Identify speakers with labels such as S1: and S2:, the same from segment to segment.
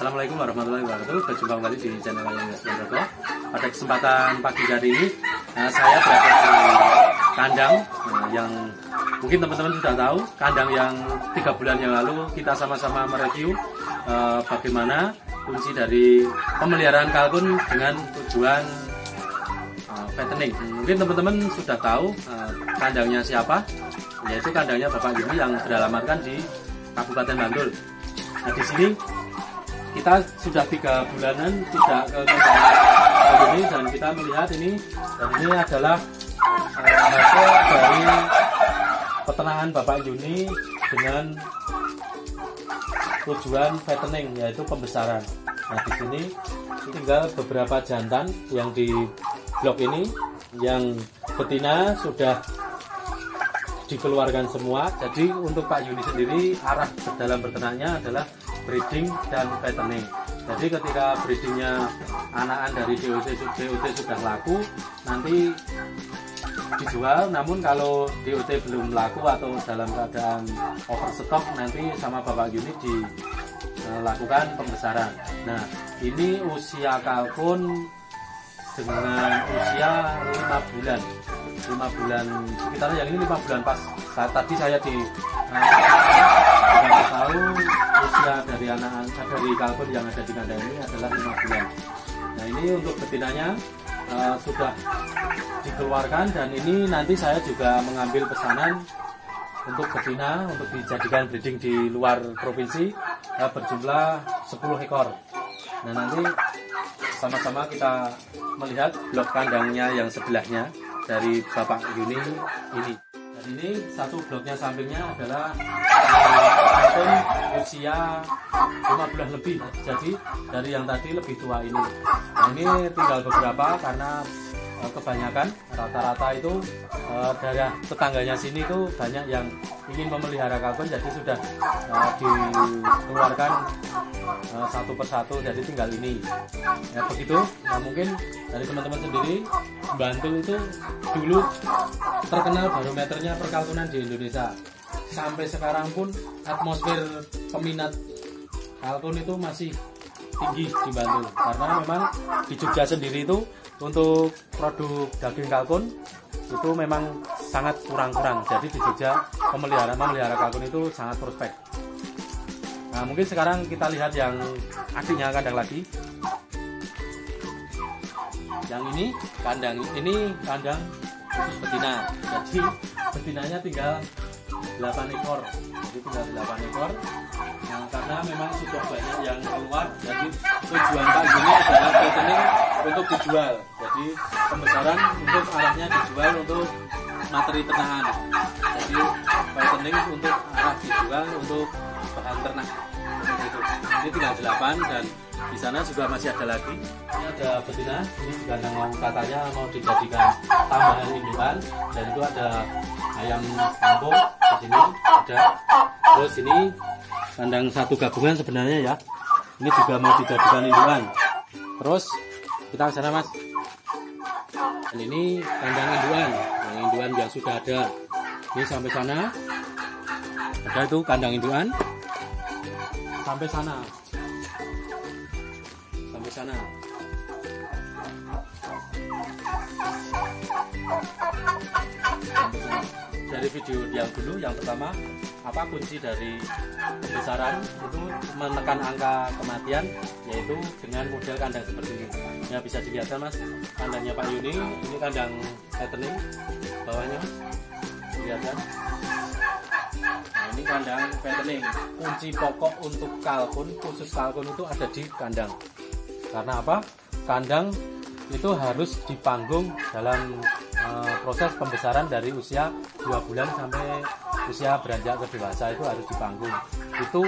S1: Assalamualaikum warahmatullahi wabarakatuh. Berjumpa kembali di channel Investment Rogo. Pada kesempatan pagi hari ini, saya berada di kandang yang mungkin teman-teman sudah tahu, kandang yang 3 bulan yang lalu kita sama-sama mereview bagaimana kunci dari pemeliharaan kalkun dengan tujuan fattening. Mungkin teman-teman sudah tahu kandangnya siapa, yaitu kandangnya Bapak Yuni yang beralamatkan di Kabupaten Bantul. Nah, di sini kita sudah 3 bulanan tidak ke kandang ini, dan kita melihat ini, dan ini adalah hasil dari peternakan Bapak Yuni dengan tujuan fattening, yaitu pembesaran. Nah, di sini tinggal beberapa jantan yang di blok ini, yang betina sudah dikeluarkan semua. Jadi untuk Pak Yuni sendiri, arah dalam beternaknya adalah breeding dan fattening. Jadi ketika breedingnya anakan dari DOT sudah laku, nanti dijual. Namun kalau DOT belum laku atau dalam keadaan overstock, nanti sama Bapak Yuni dilakukan pembesaran. Nah, ini usia kalkun dengan usia 5 bulan sekitar, yang ini 5 bulan pas. Tadi saya tahu usia dari dari kalkun yang ada di kandang ini adalah 5 bulan. Nah, ini untuk betinanya sudah dikeluarkan, dan ini nanti saya juga mengambil pesanan untuk betina untuk dijadikan breeding di luar provinsi berjumlah 10 ekor. Nah, nanti sama-sama kita melihat blok kandangnya yang sebelahnya dari Bapak Yuni ini. Dan ini satu bloknya sampingnya adalah kalkun usia 5 bulan lebih, jadi dari yang tadi lebih tua ini. Nah, ini tinggal beberapa karena kebanyakan rata-rata itu dari tetangganya sini itu banyak yang ingin memelihara kalkun, jadi sudah dikeluarkan satu persatu, jadi tinggal ini ya, begitu. Nah, mungkin dari teman-teman sendiri, Bantul itu dulu terkenal barometernya perkalkunan di Indonesia. Sampai sekarang pun atmosfer peminat kalkun itu masih tinggi di Bantul, karena memang di Jogja sendiri itu untuk produk daging kalkun itu memang sangat kurang-kurang. Jadi di Jogja memelihara kalkun itu sangat prospek. Nah, mungkin sekarang kita lihat yang adiknya kandang lagi. Yang ini kandang khusus betina. Jadi betinanya tinggal 8 ekor. Jadi tinggal 8 ekor. Nah, karena memang sudah banyak yang keluar, jadi tujuan Pak Yuni adalah fattening untuk dijual. Jadi pembesaran untuk arahnya dijual untuk materi ternakan. Jadi fattening untuk arah dijual untuk bahan ternak. Itu. Ini tinggal 8, dan di sana juga masih ada lagi. Ini ada betina, ini juga katanya mau dijadikan tambahan indukan, dan itu ada ayam kampung di sini ada. Terus ini kandang satu gabungan sebenarnya ya. Ini juga mau dijadikan indukan. Terus kita ke sana, Mas. Dan ini kandang indukan, yang sudah ada. Ini sampai sana. Ada itu kandang indukan. Sampai sana. Dari video yang dulu, yang pertama, apa kunci dari pembesaran itu menekan angka kematian, yaitu dengan model kandang seperti ini. Ya, bisa dilihat kan, Mas, kandangnya Pak Yuni. Ini kandang fattening bawahnya, lihat kan. Nah, ini kandang fattening. Kunci pokok untuk kalkun, khusus kalkun, itu ada di kandang. Karena apa? Kandang itu harus dipanggung dalam proses pembesaran dari usia 2 bulan sampai usia beranjak ke dewasa, itu harus dipanggung. Itu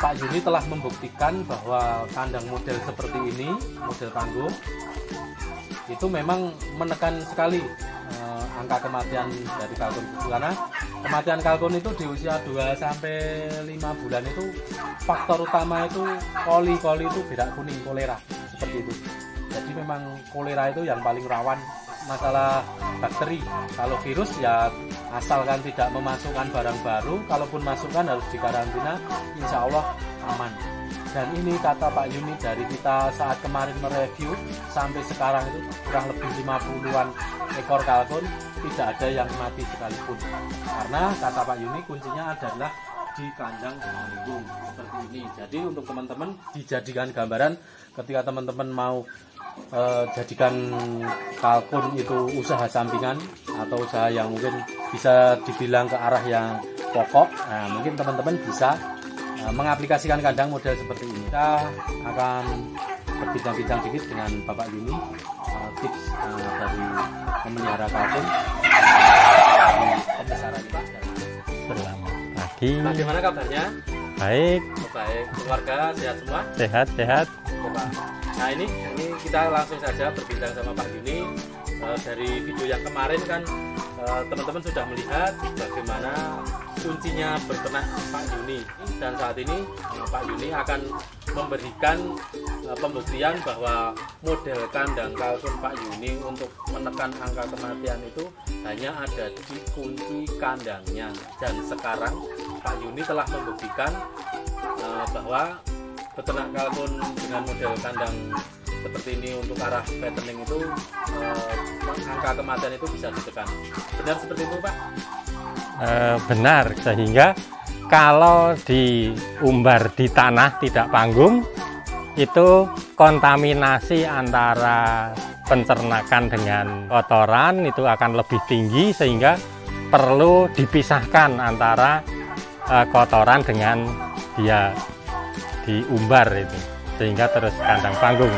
S1: Pak Yuni telah membuktikan bahwa kandang model seperti ini, model panggung, itu memang menekan sekali angka kematian dari kalkun. Karena kematian kalkun itu di usia 2 sampai 5 bulan itu faktor utama itu koli itu bedak kuning, kolera, seperti itu. Jadi memang kolera itu yang paling rawan masalah bakteri. Kalau virus ya asalkan tidak memasukkan barang baru, kalaupun masukkan harus dikarantina, insya Allah aman. Dan ini kata Pak Yuni, dari kita saat kemarin mereview sampai sekarang itu kurang lebih 50-an ekor kalkun, tidak ada yang mati sekalipun. Karena kata Pak Yuni kuncinya adalah di kandang panggung seperti ini. Jadi untuk teman-teman dijadikan gambaran ketika teman-teman mau jadikan kalkun itu usaha sampingan atau usaha yang mungkin bisa dibilang ke arah yang pokok. Nah, mungkin teman-teman bisa mengaplikasikan kandang model seperti ini. Kita akan berbincang-bincang sedikit dengan Bapak Yuni tips dari memelihara kalkun di pembesaran Pak.
S2: Selamat pagi.
S1: Bagaimana kabarnya?
S2: Baik.
S1: Baik. Keluarga sehat semua?
S2: Sehat.
S1: Pak. Nah ini kita langsung saja berbincang sama Pak Yuni. Dari video yang kemarin kan teman-teman sudah melihat bagaimana kuncinya berternak Pak Yuni, dan saat ini Pak Yuni akan memberikan pembuktian bahwa model kandang kalkun Pak Yuni untuk menekan angka kematian itu hanya ada di kunci kandangnya. Dan sekarang Pak Yuni telah membuktikan bahwa peternak kalkun dengan model kandang seperti ini untuk arah fattening itu angka kematian itu bisa ditekan. Benar seperti itu Pak?
S2: Benar, sehingga kalau diumbar di tanah tidak panggung itu kontaminasi antara pencernakan dengan kotoran itu akan lebih tinggi, sehingga perlu dipisahkan antara kotoran dengan dia diumbar itu, sehingga terus kandang panggung.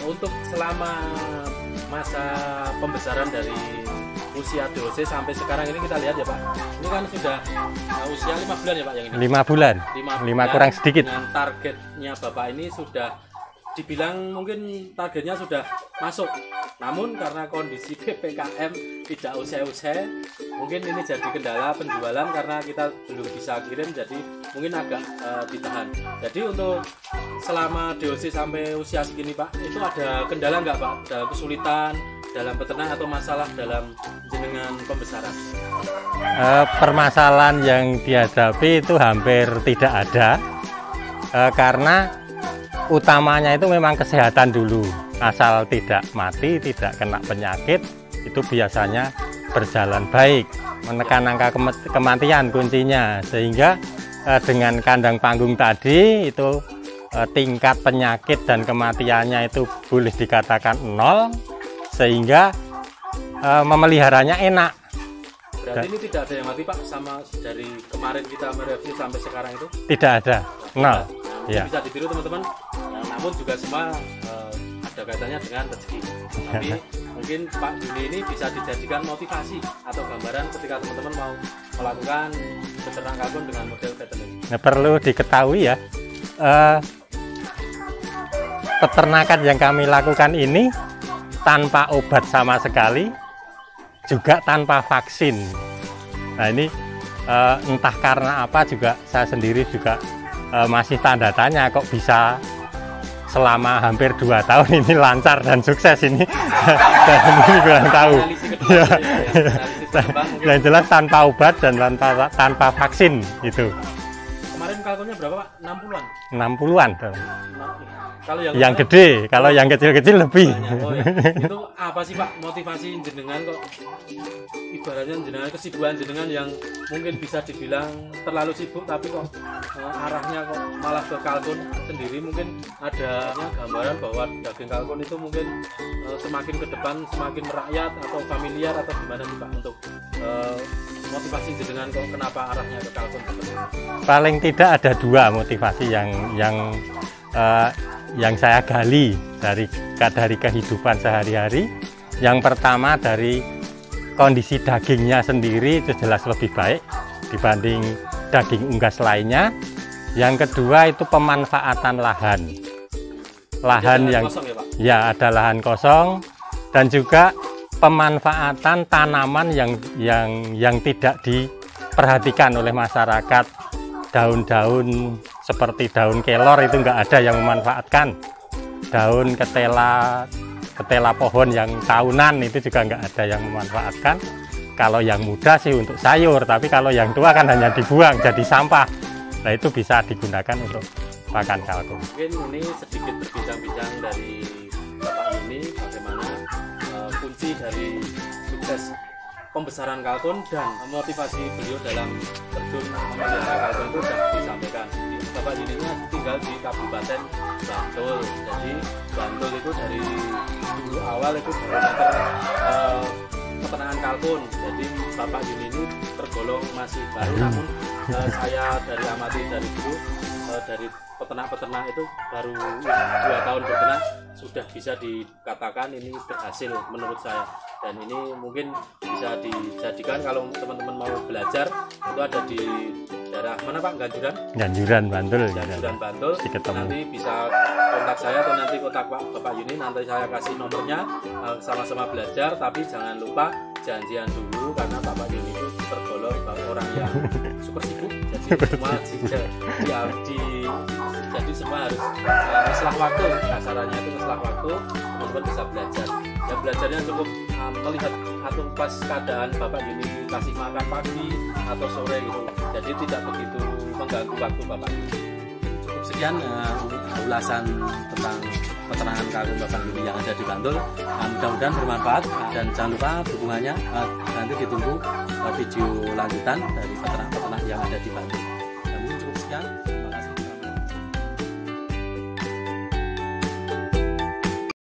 S1: Untuk selama masa pembesaran dari usia DOC sampai sekarang ini kita lihat ya Pak, ini kan sudah usia 5 bulan ya Pak yang ini?
S2: 5 bulan, 5 kurang sedikit.
S1: Dengan targetnya Bapak ini sudah dibilang mungkin targetnya sudah masuk, namun karena kondisi PPKM tidak usai-usai, mungkin ini jadi kendala penjualan karena kita belum bisa kirim, jadi mungkin agak ditahan. Jadi untuk selama DOC sampai usia segini Pak, itu ada kendala nggak Pak? Ada kesulitan dalam peternak atau masalah dalam jenengan pembesaran?
S2: Permasalahan yang dihadapi itu hampir tidak ada, karena utamanya itu memang kesehatan dulu. Asal tidak mati, tidak kena penyakit, itu biasanya berjalan baik. Menekan angka kematian kuncinya, sehingga dengan kandang panggung tadi itu tingkat penyakit dan kematiannya itu boleh dikatakan 0, sehingga memeliharanya enak.
S1: Berarti ini tidak ada yang mati Pak, sama dari kemarin kita mereview sampai sekarang itu?
S2: Tidak ada, 0. Ya.
S1: Bisa ditiru teman-teman, namun juga semua ada kaitannya dengan rezeki. Tapi mungkin Pak Yuni ini bisa dijadikan motivasi atau gambaran ketika teman-teman mau melakukan peternak kalkun dengan model fattening.
S2: Nah, perlu diketahui ya, peternakan yang kami lakukan ini tanpa obat sama sekali, juga tanpa vaksin. Nah ini entah karena apa juga saya sendiri juga masih tanda tanya, kok bisa selama hampir 2 tahun ini lancar dan sukses ini. Saya sendiri kurang tahu. Ya. Yang jelas tanpa obat dan tanpa vaksin itu.
S1: Kemarin kalkunnya berapa Pak? 60-an?
S2: 60-an.
S1: Kalau
S2: yang gede, kalau yang kecil-kecil lebih.
S1: Oh, ya. Itu apa sih Pak motivasi jenengan kok ibaratnya jenengan kesibukan jenengan yang mungkin bisa dibilang terlalu sibuk, tapi kok arahnya kok malah ke kalkun sendiri? Mungkin adanya gambaran bahwa daging kalkun itu mungkin semakin ke depan semakin merakyat atau familiar, atau gimana sih Pak untuk motivasi jenengan kok kenapa arahnya ke kalkun seperti ini?
S2: Paling tidak ada 2 motivasi yang saya gali dari kehidupan sehari-hari. Yang pertama dari kondisi dagingnya sendiri itu jelas lebih baik dibanding daging unggas lainnya. Yang kedua itu pemanfaatan lahan yang
S1: kosong, ya, Pak?
S2: Ya, ada lahan kosong, dan juga pemanfaatan tanaman yang tidak diperhatikan oleh masyarakat. Daun-daun seperti daun kelor itu nggak ada yang memanfaatkan. Daun ketela pohon yang tahunan itu juga nggak ada yang memanfaatkan. Kalau yang muda sih untuk sayur, tapi kalau yang tua kan hanya dibuang jadi sampah. Nah itu bisa digunakan untuk pakan kalkun.
S1: Mungkin ini sedikit berbincang-bincang dari Bapak Yuni bagaimana kunci dari sukses pembesaran kalkun dan motivasi beliau dalam terjun memelihara kalkun itu sudah disampaikan. Bapak Yuni ini tinggal di Kabupaten Bantul. Jadi Bantul itu dari dulu awal itu barometer peternakan kalkun. Jadi Bapak Yuni ini tergolong masih baru, namun saya dari amati dari dulu dari peternak-peternak itu baru 2 tahun berternak sudah bisa dikatakan ini berhasil menurut saya, dan ini mungkin bisa dijadikan kalau teman-teman mau belajar itu ada di daerah mana Pak?
S2: Ganjuran Bantul.
S1: Ganjuran Bantul. Nanti bisa kontak saya atau nanti kontak Bapak Yuni, nanti saya kasih nomornya, sama-sama belajar, tapi jangan lupa janjian dulu karena Bapak Yuni itu tergolong orang yang super sibuk, jadi semua jadi semua harus masalah waktu, kasarannya itu masalah waktu, teman-teman bisa belajar. Ya belajarnya cukup melihat atau pas keadaan Bapak Yuni kasih makan pagi atau sore gitu, jadi tidak begitu mengganggu waktu Bapak Yuni. Cukup sekian ulasan tentang peternakan kalkun Bapak Yuni yang ada di Bantul. Mudah-mudahan bermanfaat, dan jangan lupa dukungannya nanti ditunggu video lanjutan dari peternak-peternak yang ada di Bantul. Dan mungkin cukup sekian.